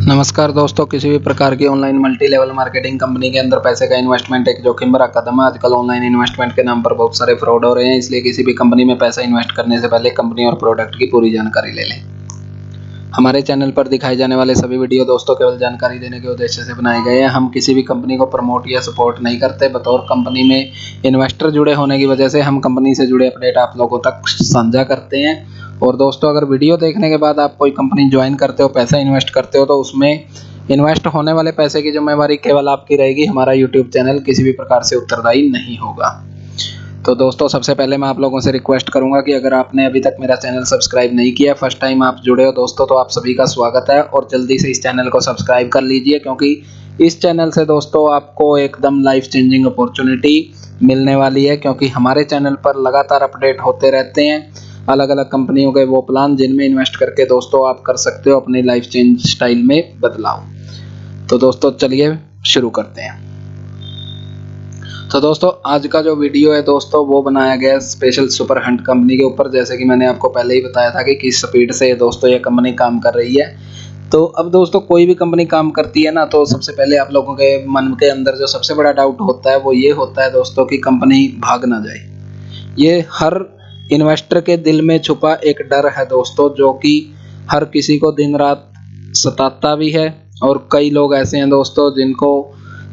नमस्कार दोस्तों, किसी भी प्रकार की online multi level marketing company के अंदर पैसे का इन्वेस्टमेंट एक जोखिम भरा कदम है। आजकल ऑनलाइन इन्वेस्टमेंट के नाम पर बहुत सारे फ्रॉड हो रहे हैं, इसलिए किसी भी कंपनी में पैसा इन्वेस्ट करने से पहले कंपनी और प्रोडक्ट की पूरी जानकारी ले लें। हमारे चैनल पर दिखाए जाने वाले सभी वीडियो दोस्तों केवल जानकारी देने के उद्देश्य से बनाए गए हैं। हम किसी भी कंपनी को प्रमोट या सपोर्ट नहीं करते। बतौर कंपनी में इन्वेस्टर जुड़े होने की वजह से हम कंपनी से जुड़े अपडेट आप लोगों तक साझा करते हैं। और दोस्तों, अगर वीडियो देखने के बाद आप कोई कंपनी ज्वाइन करते हो, पैसा इन्वेस्ट करते हो, तो उसमें इन्वेस्ट होने वाले पैसे की जिम्मेवारी केवल आपकी रहेगी। हमारा यूट्यूब चैनल किसी भी प्रकार से उत्तरदायी नहीं होगा। तो दोस्तों, सबसे पहले मैं आप लोगों से रिक्वेस्ट करूंगा कि अगर आपने अभी तक मेरा चैनल सब्सक्राइब नहीं किया, फर्स्ट टाइम आप जुड़े हो दोस्तों, तो आप सभी का स्वागत है और जल्दी से इस चैनल को सब्सक्राइब कर लीजिए, क्योंकि इस चैनल से दोस्तों आपको एकदम लाइफ चेंजिंग अपॉर्चुनिटी मिलने वाली है। क्योंकि हमारे चैनल पर लगातार अपडेट होते रहते हैं अलग अलग कंपनियों के वो प्लान जिनमें इन्वेस्ट करके दोस्तों आप कर सकते हो अपनी लाइफ चेंज स्टाइल में बदलाव। तो दोस्तों चलिए शुरू करते हैं। तो दोस्तों, आज का जो वीडियो है दोस्तों वो बनाया गया स्पेशल सुपर हंट कंपनी के ऊपर। जैसे कि मैंने आपको पहले ही बताया था कि किस स्पीड से दोस्तों ये कंपनी काम कर रही है। तो अब दोस्तों, कोई भी कंपनी काम करती है ना, तो सबसे पहले आप लोगों के मन के अंदर जो सबसे बड़ा डाउट होता है वो ये होता है दोस्तों कि कंपनी भाग ना जाए। ये हर इन्वेस्टर के दिल में छुपा एक डर है दोस्तों, जो कि हर किसी को दिन रात सताता भी है। और कई लोग ऐसे हैं दोस्तों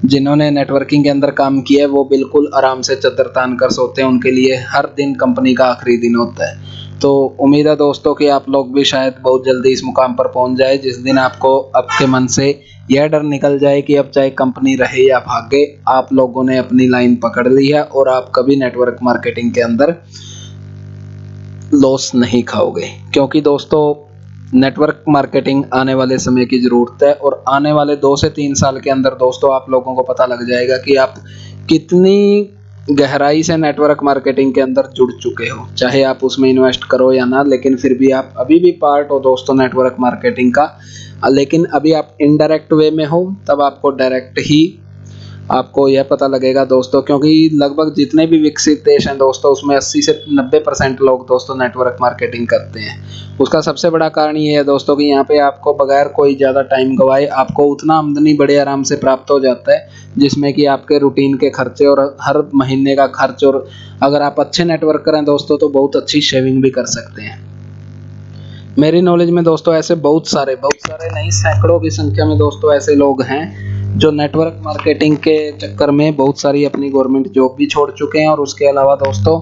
जिन्होंने नेटवर्किंग के अंदर काम किया है, वो बिल्कुल आराम से चद्दर तान कर सोते हैं। उनके लिए हर दिन कंपनी का आखिरी दिन होता है। तो उम्मीद है दोस्तों कि आप लोग भी शायद बहुत जल्दी इस मुकाम पर पहुंच जाए जिस दिन आपको आपके मन से यह डर निकल जाए कि अब चाहे कंपनी रहे या भागे, आप लोगों ने अपनी लाइन पकड़ ली है और आप कभी नेटवर्क मार्केटिंग के अंदर लॉस नहीं खाओगे। क्योंकि दोस्तों, नेटवर्क मार्केटिंग आने वाले समय की ज़रूरत है और आने वाले 2 से 3 साल के अंदर दोस्तों आप लोगों को पता लग जाएगा कि आप कितनी गहराई से नेटवर्क मार्केटिंग के अंदर जुड़ चुके हो। चाहे आप उसमें इन्वेस्ट करो या ना, लेकिन फिर भी आप अभी भी पार्ट हो दोस्तों नेटवर्क मार्केटिंग का। लेकिन अभी आप इनडायरेक्ट वे में हो, तब आपको डायरेक्ट ही आपको यह पता लगेगा दोस्तों। क्योंकि लगभग जितने भी विकसित देश हैं दोस्तों, उसमें 80 से 90% लोग दोस्तों नेटवर्क मार्केटिंग करते हैं। उसका सबसे बड़ा कारण ये है दोस्तों कि यहाँ पे आपको बगैर कोई ज़्यादा टाइम गवाए आपको उतना आमदनी बड़े आराम से प्राप्त हो जाता है, जिसमें कि आपके रूटीन के खर्चे और हर महीने का खर्च, और अगर आप अच्छे नेटवर्क करें दोस्तों तो बहुत अच्छी सेविंग भी कर सकते हैं। मेरी नॉलेज में दोस्तों ऐसे बहुत सारे नहीं, सैकड़ों की संख्या में दोस्तों ऐसे लोग हैं जो नेटवर्क मार्केटिंग के चक्कर में बहुत सारी अपनी गवर्नमेंट जॉब भी छोड़ चुके हैं। और उसके अलावा दोस्तों,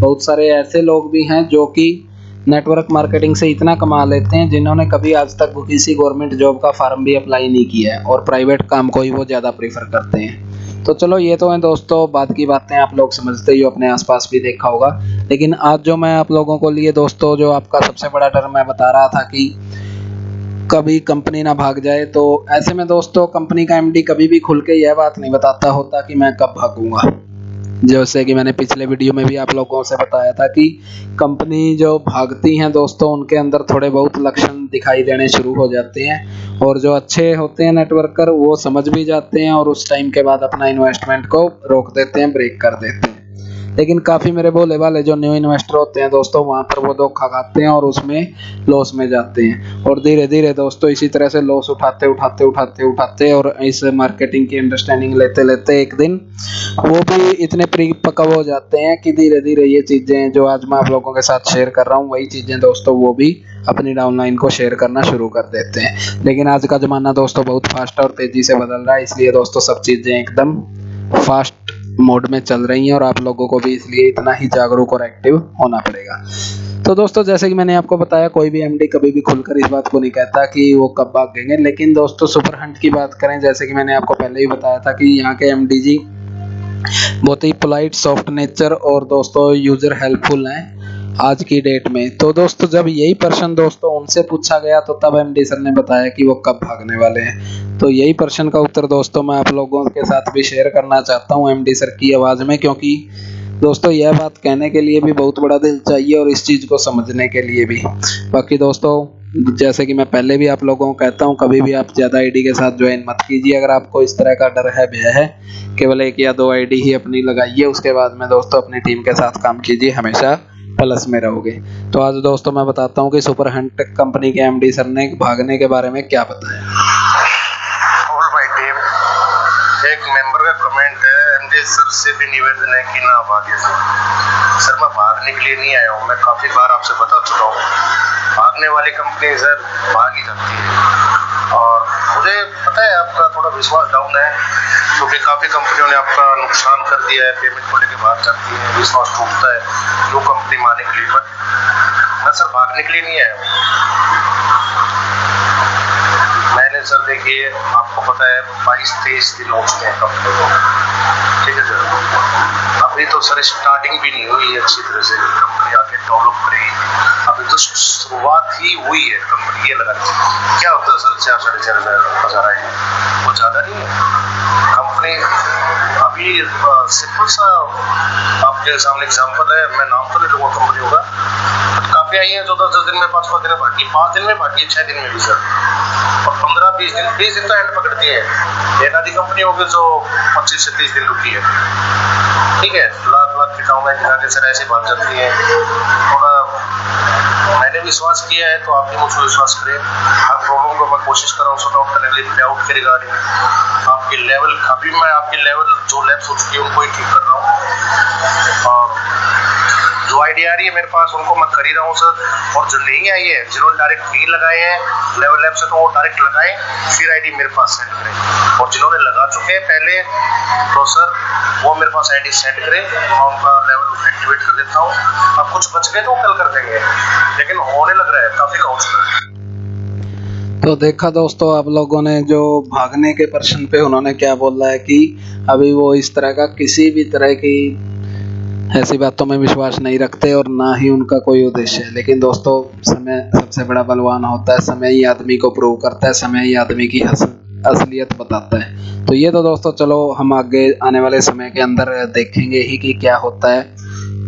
बहुत सारे ऐसे लोग भी हैं जो कि नेटवर्क मार्केटिंग से इतना कमा लेते हैं जिन्होंने कभी आज तक किसी गवर्नमेंट जॉब का फॉर्म भी अप्लाई नहीं किया है और प्राइवेट काम को ही वो ज़्यादा प्रीफर करते हैं। तो चलो, ये तो है दोस्तों बात की बातें, आप लोग समझते ही हो, अपने आसपास भी देखा होगा। लेकिन आज जो मैं आप लोगों को लिए दोस्तों, जो आपका सबसे बड़ा डर मैं बता रहा था कि कभी कंपनी ना भाग जाए, तो ऐसे में दोस्तों कंपनी का एमडी कभी भी खुल के यह बात नहीं बताता होता कि मैं कब भागूंगा। जैसे कि मैंने पिछले वीडियो में भी आप लोगों से बताया था कि कंपनी जो भागती हैं दोस्तों, उनके अंदर थोड़े बहुत लक्षण दिखाई देने शुरू हो जाते हैं। और जो अच्छे होते हैं नेटवर्कर, वो समझ भी जाते हैं और उस टाइम के बाद अपना इन्वेस्टमेंट को रोक देते हैं, ब्रेक कर देते हैं। लेकिन काफ़ी मेरे भोले भाले जो न्यू इन्वेस्टर होते हैं दोस्तों, वहाँ पर वो धोखा खाते हैं और उसमें लॉस में जाते हैं। और धीरे धीरे दोस्तों इसी तरह से लॉस उठाते और इस मार्केटिंग की अंडरस्टैंडिंग लेते लेते एक दिन वो भी इतने परिपक्व हो जाते हैं कि धीरे धीरे ये चीज़ें जो आज मैं आप लोगों के साथ शेयर कर रहा हूँ, वही चीज़ें दोस्तों वो भी अपनी डाउनलाइन को शेयर करना शुरू कर देते हैं। लेकिन आज का ज़माना दोस्तों बहुत फास्ट और तेज़ी से बदल रहा है, इसलिए दोस्तों सब चीज़ें एकदम फास्ट मोड में चल रही हैं और आप लोगों को भी इसलिए इतना ही जागरूक और एक्टिव होना पड़ेगा। तो दोस्तों, जैसे कि मैंने आपको बताया, कोई भी एमडी कभी भी खुलकर इस बात को नहीं कहता कि वो कब भागेंगे। लेकिन दोस्तों, सुपर हंट की बात करें, जैसे कि मैंने आपको पहले ही बताया था कि यहाँ के एमडी जी बहुत ही पोलाइट, सॉफ्ट नेचर और दोस्तों यूजर हेल्पफुल हैं आज की डेट में। तो दोस्तों, जब यही प्रश्न दोस्तों उनसे पूछा गया, तो तब एमडी सर ने बताया कि वो कब भागने वाले हैं। तो यही प्रश्न का उत्तर दोस्तों मैं आप लोगों के साथ भी शेयर करना चाहता हूँ एमडी सर की आवाज़ में, क्योंकि दोस्तों यह बात कहने के लिए भी बहुत बड़ा दिल चाहिए और इस चीज़ को समझने के लिए भी। बाकी दोस्तों, जैसे कि मैं पहले भी आप लोगों को कहता हूँ, कभी भी आप ज़्यादा आईडी के साथ ज्वाइन मत कीजिए। अगर आपको इस तरह का डर है, भय है, केवल 1 या 2 आईडी ही अपनी लगाइए। उसके बाद में दोस्तों अपनी टीम के साथ काम कीजिए, हमेशा प्लस में रहोगे। तो आज दोस्तों मैं बताता हूँ कि सुपर हंट कंपनी के एमडी सर ने भागने के बारे में क्या बताया। एक मेंबर का कमेंट है, एमडी सर से भी निवेदन है कि ना भागे सर। मैं भागने के लिए नहीं आया हूँ, मैं काफी बार आपसे बता चुका हूँ, भागने वाली कंपनी सर भाग ही जाती है। और मुझे पता है आपका थोड़ा विश्वास डाउन है, क्योंकि काफी कंपनियों ने आपका नुकसान कर दिया है, पेमेंट को लेकर भाग जाती है, विश्वास टूटता है न्यू कंपनी में आने के लिए। बट मैं सर भागने के लिए नहीं आया हूँ। मैंने सर देखिए, आपको पता है 22-23 दिन हो चुके हैं कंपनी को, ठीक है सर। अभी तो सर स्टार्टिंग भी नहीं हुई है अच्छी तरह से, कंपनी आके डेवलप करेगी, अभी तो शुरुआत ही हुई है कंपनी। ये लगा क्या होता है सर 4-4.5 हजार है, वो ज़्यादा नहीं है कंपनी। अभी सिंपल सा आपके सामने एग्जाम्पल है, मैं नाम तो नहीं लूँगा कंपनी होगा, काफी आई है जो 10 दिन में 5 दिन में भागी, 5 दिन में भागी, 6 दिन में भी सर, और 15-20 दिन तो एंड पकड़ती है। एक आधी कंपनी होगी जो 25 से 30 दिन रुकी है, ठीक है, लाख की डाउनलाइन दिखा के सर ऐसे भाग जाती है। थोड़ा मैंने विश्वास किया है तो आप भी मुझे विश्वास करें। हर प्रॉब्लम को मैं कोशिश कर रहा हूँ सॉर्ट आउट करने के लिए, पे आउट के रिगार्डिंग आपकी लेवल, अभी मैं आपकी लेवल जो लैप्स हो चुकी है उनको ही ठीक कर रहा हूँ, और जो आईडी आ रही है मेरे पास उनको मैं कर ही रहा हूँ सर। और जो नहीं आई है, जिन्होंने डायरेक्ट नहीं लगाए हैं लेवल लैब से, तो वो डायरेक्ट लगाएं, फिर आईडी मेरे पास सेंड करें। और जिन्होंने लगा चुके हैं पहले तो सर वो मेरे पास आईडी सेंड करें, मैं उनका लेवल एक्टिवेट कर देता हूँ। अब कुछ बच गए तो कल कर देंगे, लेकिन होने लग रहा है काफी काउंट कर। तो देखा दोस्तों आप लोगों ने जो भागने के प्रश्न पे उन्होंने क्या बोला है कि अभी वो इस तरह का किसी भी तरह की ऐसी बातों में विश्वास नहीं रखते और ना ही उनका कोई उद्देश्य है। लेकिन दोस्तों समय सबसे बड़ा बलवान होता है, समय ही आदमी को प्रूव करता है, समय ही आदमी की असलियत बताता है। तो ये तो दोस्तों चलो हम आगे आने वाले समय के अंदर देखेंगे ही कि क्या होता है,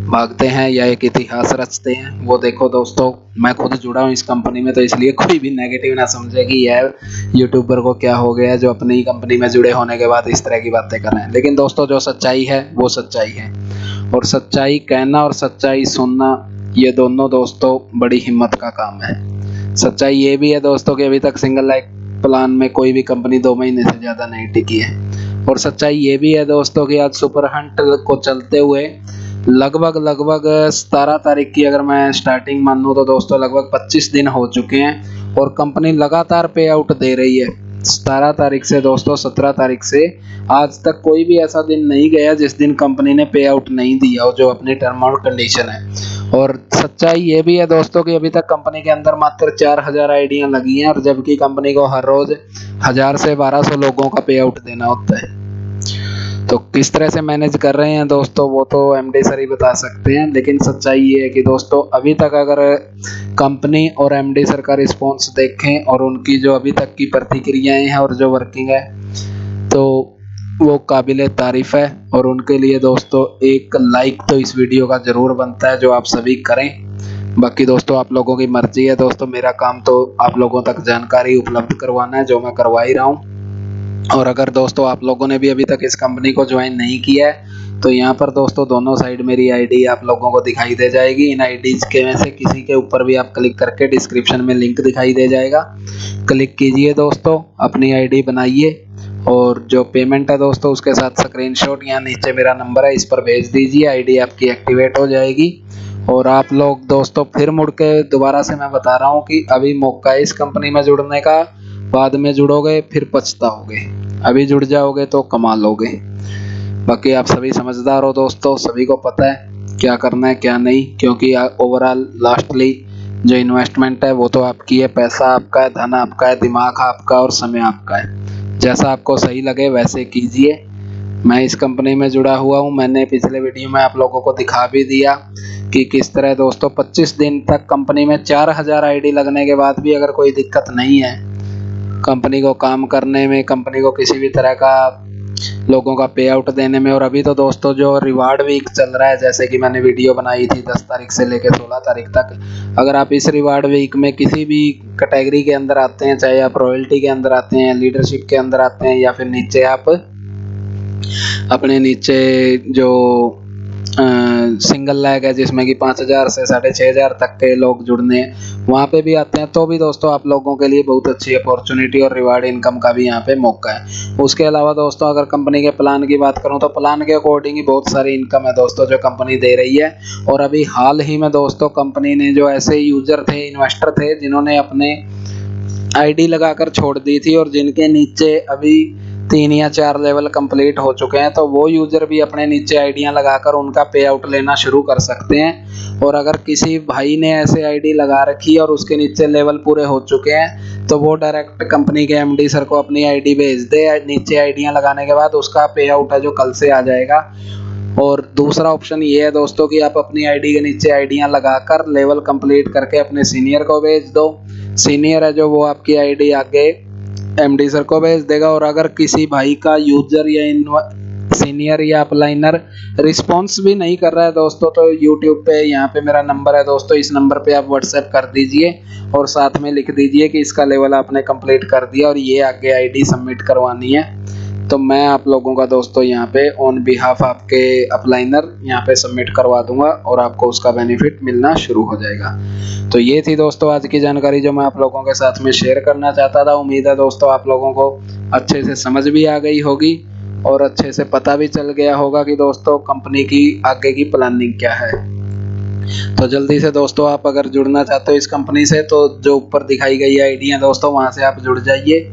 भागते हैं या एक इतिहास रचते हैं। वो देखो दोस्तों, मैं खुद जुड़ा हूँ इस कंपनी में, तो इसलिए कोई भी नेगेटिव ना समझे कि यार यूट्यूबर को क्या हो गया जो अपनी ही कंपनी में जुड़े होने के बाद इस तरह की बातें कर रहे हैं। लेकिन दोस्तों जो सच्चाई है वो सच्चाई है, और सच्चाई कहना और सच्चाई सुनना ये दोनों दोस्तों बड़ी हिम्मत का काम है। सच्चाई ये भी है दोस्तों कि अभी तक सिंगल लाइफ प्लान में कोई भी कंपनी 2 महीने से ज़्यादा नहीं टिकी है। और सच्चाई ये भी है दोस्तों कि आज सुपर हंट को चलते हुए लगभग 17 तारीख की अगर मैं स्टार्टिंग मानूँ तो दोस्तों लगभग 25 दिन हो चुके हैं, और कंपनी लगातार पे आउट दे रही है। 17 तारीख से दोस्तों 17 तारीख से आज तक कोई भी ऐसा दिन नहीं गया जिस दिन कंपनी ने पे आउट नहीं दिया हो, जो अपनी टर्म और कंडीशन है। और सच्चाई ये भी है दोस्तों कि अभी तक कंपनी के अंदर मात्र 4000 आईडियां लगी हैं, और जबकि कंपनी को हर रोज 1000 से 1200 लोगों का पे आउट देना होता है। तो किस तरह से मैनेज कर रहे हैं दोस्तों वो तो एमडी सर ही बता सकते हैं। लेकिन सच्चाई ये है कि दोस्तों अभी तक अगर कंपनी और एमडी सर का रिस्पॉन्स देखें और उनकी जो अभी तक की प्रतिक्रियाएं हैं और जो वर्किंग है, तो वो काबिले तारीफ है। और उनके लिए दोस्तों एक लाइक तो इस वीडियो का ज़रूर बनता है, जो आप सभी करें। बाकी दोस्तों आप लोगों की मर्जी है दोस्तों, मेरा काम तो आप लोगों तक जानकारी उपलब्ध करवाना है, जो मैं करवा ही रहा हूँ। और अगर दोस्तों आप लोगों ने भी अभी तक इस कंपनी को ज्वाइन नहीं किया है तो यहाँ पर दोस्तों दोनों साइड मेरी आईडी आप लोगों को दिखाई दे जाएगी। इन आईडीज के में से किसी के ऊपर भी आप क्लिक करके डिस्क्रिप्शन में लिंक दिखाई दे जाएगा, क्लिक कीजिए दोस्तों, अपनी आईडी बनाइए, और जो पेमेंट है दोस्तों उसके साथ स्क्रीनशॉट यहाँ नीचे मेरा नंबर है इस पर भेज दीजिए, आईडी आपकी एक्टिवेट हो जाएगी। और आप लोग दोस्तों फिर मुड़ के दोबारा से मैं बता रहा हूँ कि अभी मौका है इस कंपनी में जुड़ने का, बाद में जुड़ोगे फिर पछताओगे, अभी जुड़ जाओगे तो कमा लोगे। बाकी आप सभी समझदार हो दोस्तों, सभी को पता है क्या करना है क्या नहीं, क्योंकि ओवरऑल लास्टली जो इन्वेस्टमेंट है वो तो आपकी है, पैसा आपका है, धन आपका है, दिमाग आपका और समय आपका है। जैसा आपको सही लगे वैसे कीजिए। मैं इस कंपनी में जुड़ा हुआ हूँ, मैंने पिछले वीडियो में आप लोगों को दिखा भी दिया कि किस तरह दोस्तों 25 दिन तक कंपनी में 4000 आईडी लगने के बाद भी अगर कोई दिक्कत नहीं है कंपनी को काम करने में, कंपनी को किसी भी तरह का लोगों का पे आउट देने में। और अभी तो दोस्तों जो रिवार्ड वीक चल रहा है, जैसे कि मैंने वीडियो बनाई थी 10 तारीख से लेकर 16 तारीख तक, अगर आप इस रिवार्ड वीक में किसी भी कैटेगरी के अंदर आते हैं, चाहे आप रॉयल्टी के अंदर आते हैं, लीडरशिप के अंदर आते हैं, या फिर नीचे आप अपने नीचे जो सिंगल लैग है जिसमें कि 5,000 से 6,500 तक के लोग जुड़ने हैं, वहाँ पे भी आते हैं। तो भी दोस्तों आप लोगों के लिए बहुत अच्छी अपॉर्चुनिटी और रिवार्ड इनकम का भी यहाँ पे मौका है। उसके अलावा दोस्तों अगर कंपनी के प्लान की बात करूँ तो प्लान के अकॉर्डिंग ही बहुत सारी इनकम है दोस्तों जो कंपनी दे रही है। और अभी हाल ही में दोस्तों कंपनी ने जो ऐसे यूजर थे, इन्वेस्टर थे जिन्होंने अपने आईडी लगाकर छोड़ दी थी और जिनके नीचे अभी 3 या 4 लेवल कंप्लीट हो चुके हैं, तो वो यूजर भी अपने नीचे आईडियां लगाकर उनका पे आउट लेना शुरू कर सकते हैं। और अगर किसी भाई ने ऐसे आईडी लगा रखी है और उसके नीचे लेवल पूरे हो चुके हैं, तो वो डायरेक्ट कंपनी के एमडी सर को अपनी आईडी भेज दे। नीचे आईडियां लगाने के बाद उसका पे आउट है जो कल से आ जाएगा। और दूसरा ऑप्शन ये है दोस्तों कि आप अपनी आईडी के नीचे आईडियां लगाकर लेवल कंप्लीट करके अपने सीनियर को भेज दो। सीनियर है जो वो आपकी आईडी आगे एमडी सर को भेज देगा। और अगर किसी भाई का यूजर या सीनियर या अपलाइनर रिस्पॉन्स भी नहीं कर रहा है दोस्तों, तो यूट्यूब पे यहाँ पे मेरा नंबर है दोस्तों, इस नंबर पे आप व्हाट्सएप कर दीजिए और साथ में लिख दीजिए कि इसका लेवल आपने कंप्लीट कर दिया और ये आगे आईडी सबमिट करवानी है। तो मैं आप लोगों का दोस्तों यहाँ पे ऑन बिहाफ आपके अपलाइनर यहाँ पे सबमिट करवा दूंगा और आपको उसका बेनिफिट मिलना शुरू हो जाएगा। तो ये थी दोस्तों आज की जानकारी जो मैं आप लोगों के साथ में शेयर करना चाहता था। उम्मीद है दोस्तों आप लोगों को अच्छे से समझ भी आ गई होगी और अच्छे से पता भी चल गया होगा कि दोस्तों कंपनी की आगे की प्लानिंग क्या है। तो जल्दी से दोस्तों आप अगर जुड़ना चाहते हो इस कंपनी से, तो जो ऊपर दिखाई गई आईडी है दोस्तों वहां से आप जुड़ जाइए।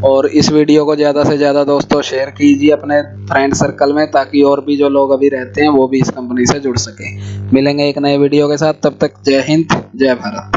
और इस वीडियो को ज़्यादा से ज़्यादा दोस्तों शेयर कीजिए अपने फ्रेंड सर्कल में, ताकि और भी जो लोग अभी रहते हैं वो भी इस कंपनी से जुड़ सके। मिलेंगे एक नए वीडियो के साथ, तब तक जय हिंद जय भारत।